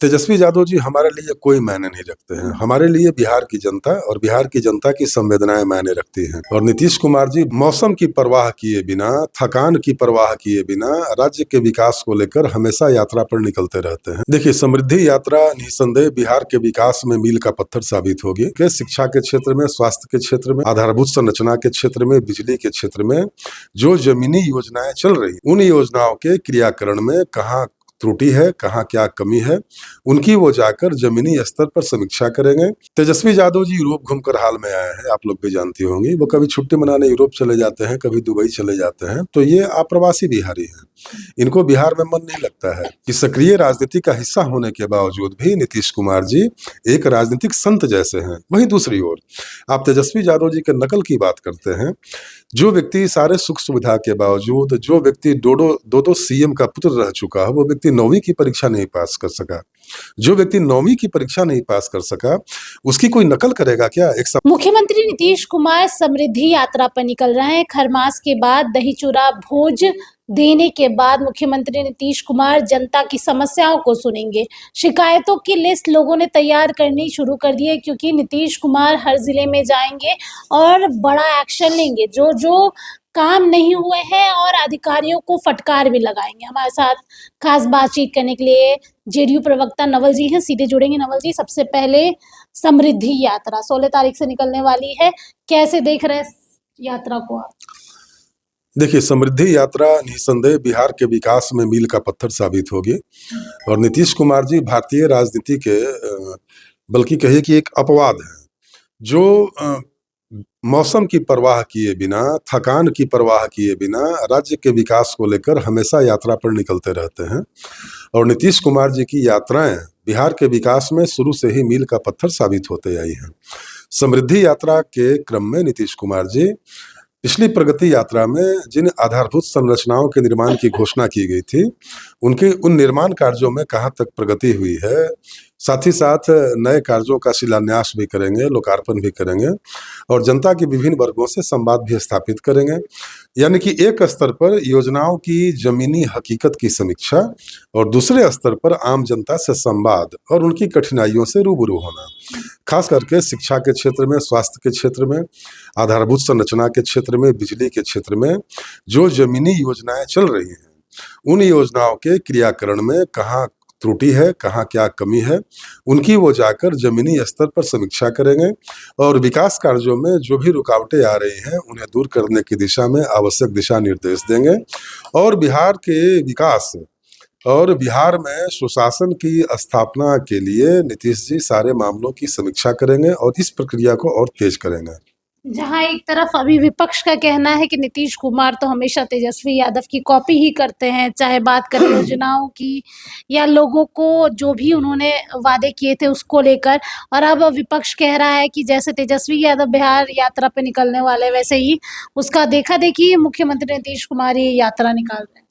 तेजस्वी यादव जी हमारे लिए कोई मायने नहीं रखते हैं। हमारे लिए बिहार की जनता और बिहार की जनता की संवेदनाएं मायने रखती हैं। और नीतीश कुमार जी मौसम की परवाह किए बिना, थकान की परवाह किए बिना राज्य के विकास को लेकर हमेशा यात्रा पर निकलते रहते हैं। देखिए, समृद्धि यात्रा निसंदेह बिहार के विकास में मील का पत्थर साबित होगी। कि शिक्षा के क्षेत्र में, स्वास्थ्य के क्षेत्र में, आधारभूत संरचना के क्षेत्र में, बिजली के क्षेत्र में जो जमीनी योजनाएं चल रही, उन योजनाओं के क्रियाकरण में कहाँ त्रुटि है, कहाँ क्या कमी है, उनकी वो जाकर जमीनी स्तर पर समीक्षा करेंगे। तेजस्वी यादव जी यूरोप घूमकर हाल में आए हैं, आप लोग भी जानती होंगी। वो कभी छुट्टी मनाने यूरोप चले जाते हैं, कभी दुबई चले जाते हैं। तो ये अप्रवासी बिहारी हैं, इनको बिहार में मन नहीं लगता है। कि सक्रिय राजनीति का हिस्सा होने के बावजूद भी नीतीश कुमार जी एक राजनीतिक संत जैसे हैं। वहीं दूसरी ओर आप तेजस्वी यादव जी के नकल की बात करते हैं। जो व्यक्ति सारे सुख सुविधा के बावजूद, जो व्यक्ति दो सीएम का पुत्र रह चुका है, वो व्यक्ति 9वीं की परीक्षा नहीं पास कर सका। जो व्यक्ति 9वीं की परीक्षा नहीं पास कर सका, उसकी कोई नकल करेगा क्या? मुख्यमंत्री नीतीश कुमार समृद्धि यात्रा पर निकल रहे हैं। खरमास के बाद दही चूड़ा भोज देने के बाद मुख्यमंत्री नीतीश कुमार जनता की समस्याओं को सुनेंगे। शिकायतों की लिस्ट लोगों ने तैयार करनी शुरू कर दी है, क्योंकि नीतीश कुमार हर जिले में जाएंगे और बड़ा एक्शन लेंगे। जो जो काम नहीं हुए हैं और अधिकारियों को फटकार भी लगाएंगे। हमारे साथ खास बातचीत करने के लिए जेडीयू प्रवक्ता नवल जी हैं, सीधे जुड़ेंगे। नवल जी, सबसे पहले समृद्धि यात्रा 16 तारीख से निकलने वाली है, कैसे देख रहे हैं यात्रा को आप? देखिए, समृद्धि यात्रा निसंदेह बिहार के विकास में मील का पत्थर साबित होगी। और नीतीश कुमार जी भारतीय राजनीति के बल्कि कहिए कि एक अपवाद है, जो मौसम की परवाह किए बिना, थकान की परवाह किए बिना राज्य के विकास को लेकर हमेशा यात्रा पर निकलते रहते हैं। और नीतीश कुमार जी की यात्राएं बिहार के विकास में शुरू से ही मील का पत्थर साबित होते आई हैं। समृद्धि यात्रा के क्रम में नीतीश कुमार जी पिछली प्रगति यात्रा में जिन आधारभूत संरचनाओं के निर्माण की घोषणा की गई थी, उनके उन निर्माण कार्यों में कहाँ तक प्रगति हुई है, साथ ही साथ नए कार्यों का शिलान्यास भी करेंगे, लोकार्पण भी करेंगे और जनता के विभिन्न वर्गों से संवाद भी स्थापित करेंगे। यानी कि एक स्तर पर योजनाओं की जमीनी हकीकत की समीक्षा और दूसरे स्तर पर आम जनता से संवाद और उनकी कठिनाइयों से रूबरू होना। खास करके शिक्षा के क्षेत्र में, स्वास्थ्य के क्षेत्र में, आधारभूत संरचना के क्षेत्र में, बिजली के क्षेत्र में जो जमीनी योजनाएं चल रही हैं, उन योजनाओं के क्रियाकरण में कहाँ त्रुटि है, कहाँ क्या कमी है, उनकी वो जाकर जमीनी स्तर पर समीक्षा करेंगे और विकास कार्यों में जो भी रुकावटें आ रही हैं, उन्हें दूर करने की दिशा में आवश्यक दिशा निर्देश देंगे। और बिहार के विकास और बिहार में सुशासन की स्थापना के लिए नीतीश जी सारे मामलों की समीक्षा करेंगे और इस प्रक्रिया को और तेज करेंगे। जहां एक तरफ अभी विपक्ष का कहना है कि नीतीश कुमार तो हमेशा तेजस्वी यादव की कॉपी ही करते हैं, चाहे बात करें योजनाओं की या लोगों को जो भी उन्होंने वादे किए थे उसको लेकर, और अब विपक्ष कह रहा है कि जैसे तेजस्वी यादव बिहार यात्रा पे निकलने वाले, वैसे ही उसका देखा देखी मुख्यमंत्री नीतीश कुमार ये यात्रा निकाल रहे हैं।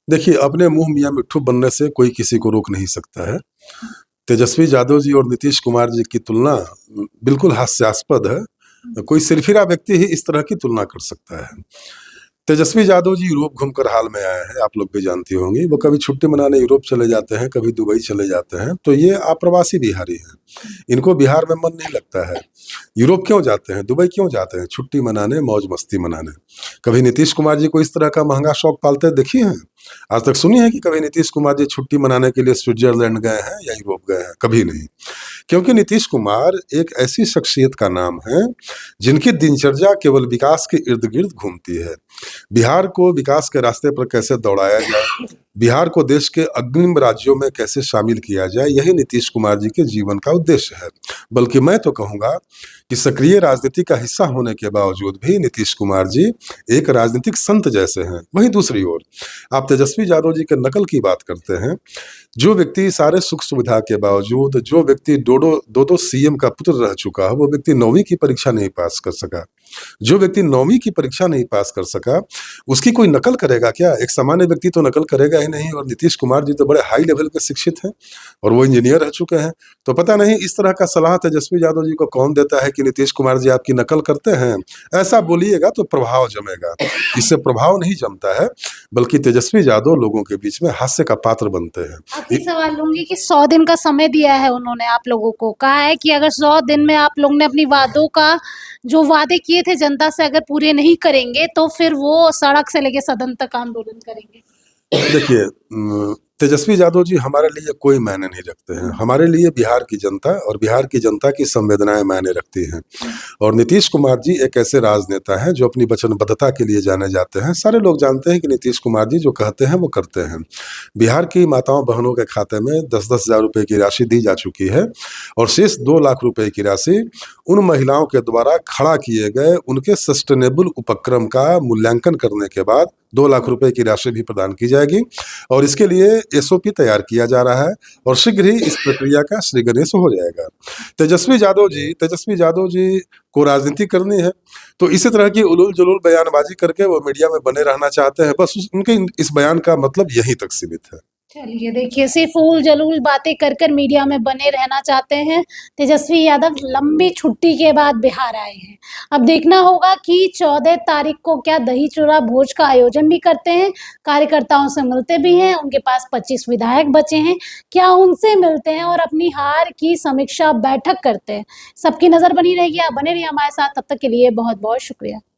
देखिए, अपने मुंह मियां मिट्ठू बनने से कोई किसी को रोक नहीं सकता है। तेजस्वी यादव जी और नीतीश कुमार जी की तुलना बिल्कुल हास्यास्पद है। कोई सिरफिरा व्यक्ति ही इस तरह की तुलना कर सकता है। तेजस्वी यादव जी यूरोप घूमकर हाल में आए हैं, आप लोग भी जानती होंगी। वो कभी छुट्टी मनाने यूरोप चले जाते हैं, कभी दुबई चले जाते हैं। तो ये अप्रवासी बिहारी हैं, इनको बिहार में मन नहीं लगता है। यूरोप क्यों जाते हैं, दुबई क्यों जाते हैं? छुट्टी मनाने, मौज मस्ती मनाने। कभी नीतीश कुमार जी को इस तरह का महंगा शौक पालते देखी हैं? आज तक सुनी है कि कभी नीतीश कुमार जी छुट्टी मनाने के लिए स्विट्जरलैंड गए हैं या यूरोप गए हैं? कभी नहीं। क्योंकि नीतीश कुमार एक ऐसी शख्सियत का नाम है जिनकी दिनचर्या केवल विकास के इर्द गिर्द घूमती है। बिहार को विकास के रास्ते पर कैसे दौड़ाया जाए, बिहार को देश के अग्रिम राज्यों में कैसे शामिल किया जाए, यही नीतीश कुमार जी के जीवन का उद्देश्य है। बल्कि मैं तो कहूँगा कि सक्रिय राजनीति का हिस्सा होने के बावजूद भी नीतीश कुमार जी एक राजनीतिक संत जैसे हैं। वहीं दूसरी ओर आप तेजस्वी यादव जी के नकल की बात करते हैं। जो व्यक्ति सारे सुख सुविधा के बावजूद, जो व्यक्ति दो सीएम का पुत्र रह चुका है, वो व्यक्ति 9वीं की परीक्षा नहीं पास कर सका। जो व्यक्ति 9वीं की परीक्षा नहीं पास कर सका, उसकी कोई नकल करेगा क्या? एक सामान्य व्यक्ति तो नकल करेगा ही नहीं। और नीतीश कुमार जी तो बड़े हाई लेवल के शिक्षित हैं और वो इंजीनियर रह चुके हैं। तो पता नहीं इस तरह का सलाह तेजस्वी यादव जी को कौन देता है कि नीतीश कुमार जी आपकी नकल करते हैं। ऐसा बोलिएगा तो प्रभाव जमेगा, इससे प्रभाव नहीं जमता है। बल्कि तेजस्वी तेजस्वी यादव लोगों के बीच में हास्य का पात्र बनते हैं। आखिरी सवाल लूंगी कि 100 दिन का समय दिया है उन्होंने आप लोगों को, कहा है कि अगर 100 दिन में आप लोग ने अपनी वादों का जो वादे किए थे जनता से अगर पूरे नहीं करेंगे तो फिर वो सड़क से लेके सदन तक आंदोलन करेंगे। देखिए, तेजस्वी यादव जी हमारे लिए कोई मायने नहीं रखते हैं। हमारे लिए बिहार की जनता और बिहार की जनता की संवेदनाएं मायने रखती हैं। और नीतीश कुमार जी एक ऐसे राजनेता हैं जो अपनी वचनबद्धता के लिए जाने जाते हैं। सारे लोग जानते हैं कि नीतीश कुमार जी जो कहते हैं वो करते हैं। बिहार की माताओं बहनों के खाते में 10-10 हज़ार रुपये की राशि दी जा चुकी है और शेष 2 लाख रुपए की राशि उन महिलाओं के द्वारा खड़ा किए गए उनके सस्टेनेबल उपक्रम का मूल्यांकन करने के बाद 2 लाख रुपए की राशि भी प्रदान की जाएगी और इसके लिए एसओपी तैयार किया जा रहा है और शीघ्र ही इस प्रक्रिया का श्री गणेश हो जाएगा। तेजस्वी यादव जी को राजनीति करनी है तो इसी तरह की उलूल जुलूल बयानबाजी करके वो मीडिया में बने रहना चाहते हैं। बस उनके इस बयान का मतलब यहीं तक सीमित है। चलिए देखिए, सिर्फ उल जलूल बातें कर कर मीडिया में बने रहना चाहते हैं। तेजस्वी यादव लंबी छुट्टी के बाद बिहार आए हैं। अब देखना होगा कि 14 तारीख को क्या दही चूड़ा भोज का आयोजन भी करते हैं, कार्यकर्ताओं से मिलते भी हैं। उनके पास 25 विधायक बचे हैं, क्या उनसे मिलते हैं और अपनी हार की समीक्षा बैठक करते हैं। सबकी नजर बनी रहेगी, आप बने रहिए हमारे साथ। तब तक के लिए बहुत बहुत शुक्रिया।